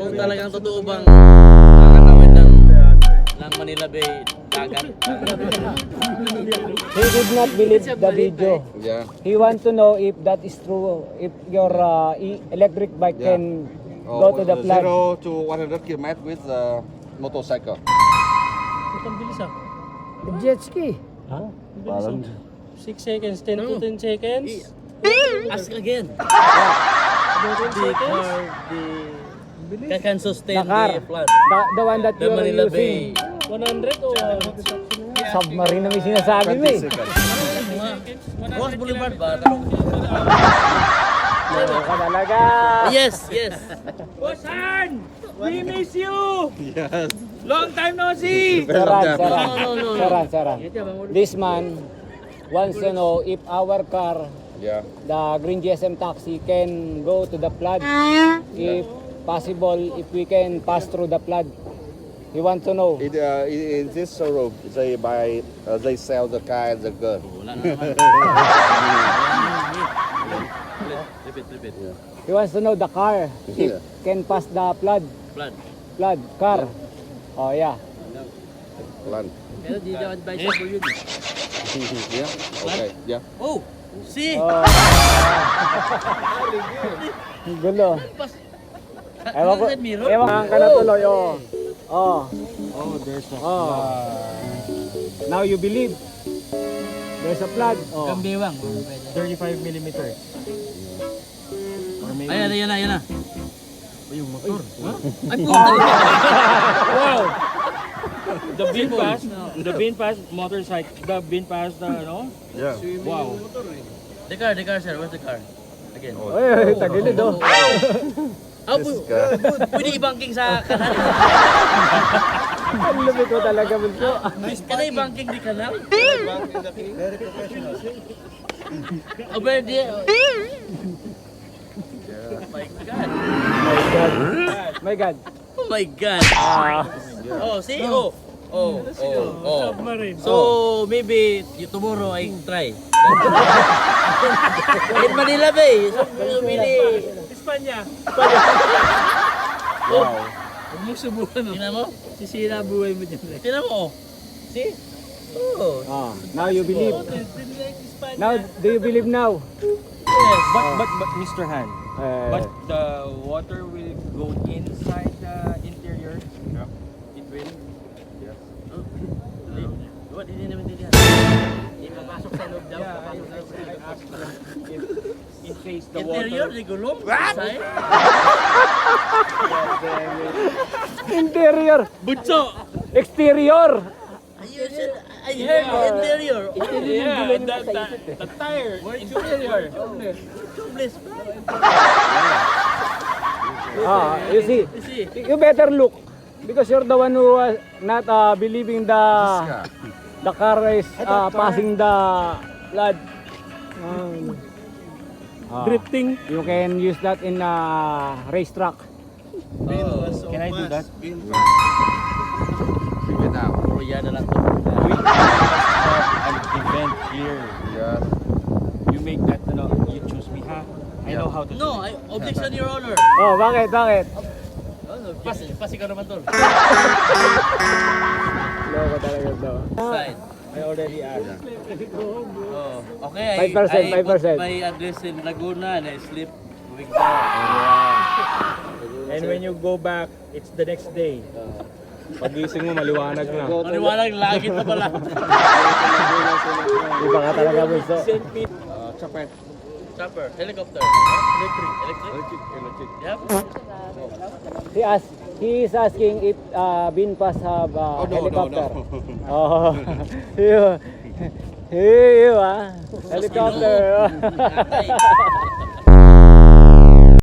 Kung talagang totoo bang nanganawin ng Manila Bay dagat. He did not believe the video. Yeah. He want to know if that is true, if your electric bike Yeah. can go to the flood. 0 to 100 km with the motorcycle. Ang bilis ah. Jet ski. Parang 6 seconds, 10 to 10 seconds. Ask again. The car, can sustain The car. the flood. The one that The you are Manila Bay. using. 100 o Submarine na may sinasabi mo 20 eh. seconds. Ross Boulevard ba? Ano ka talaga? Yes, yes. Bosan! We miss you! Yes. Long time no see! Saran, No. saran. This man wants to know if our car, Yeah. the Green GSM taxi, can go to the flood. If possible, if we can pass through the flood. He want to know. In this showroom, they sell the car and the girl. Wala na naman. Repeat. He wants to know the car, if Yeah. can pass the flood. Flood. Car. Oh yeah. Plan. Pero di daw advisable yun. Yeah. Okay. Yeah. Oh, see? Oh. Ang gulo. Ewan ko. Ewan ka na tuloy. Oh. Oh. Oh, there's a Now you believe. There's a flood. Oh. Gambiwang. 35 millimeter. Or maybe... Ayan na. yung motor. Ay, puta. Wow! The bin pass motorcycle. The bin pass no? Yeah. Wow. The car, sir. Where's the car? Again. Oy, tagilid oh. Pwede i-banking sa kanal. Ang lumi ko talaga bunso. Can I banking di kanal? Over there. My God. Oh my God. Oh, see? Oh. Submarine. So, maybe tomorrow I try. In Manila Bay. So, really. Espanya. Wow. Huwag mo subukan. Tingnan mo. Sisira buhay mo dyan. Tingnan mo. See? Oh. Now you believe. Now, do you believe now? Yes. But Mr. Han, but the water will go inside the interior. Yeah. It will. Yes. What? Hindi naman din yan. Ipapasok sa loob daw. Yeah, I asked if in case the Interior, water. di gulong. Inside. Interior. Butso. Exterior. I heard interior. Yeah, the tire. Interior. Tubeless. You see. See? You better look. Because you're the one who not believing the car is passing the flood. Drifting. You can use that in a racetrack. Can I do that? Bring it out. Korea na lang to. We have an event here. Yeah. You make that, you choose me, ha? I know how to do No, it. objection, Your Honor. Oh, bakit? Pas ikaw naman tol. Loko talaga to. Side. I already asked. Oh, okay. 5%, I put 5%. my address in Laguna and I sleep going down. And when you go back, it's the next day. Pagising mo, maliwanag na. Maliwanag, lagi na pala. Iba ka talaga gusto. Chopper. Chopper, helicopter. Electric. Yep. He is asking if Binpas have helicopter. No. Oh, you helicopter. Ay.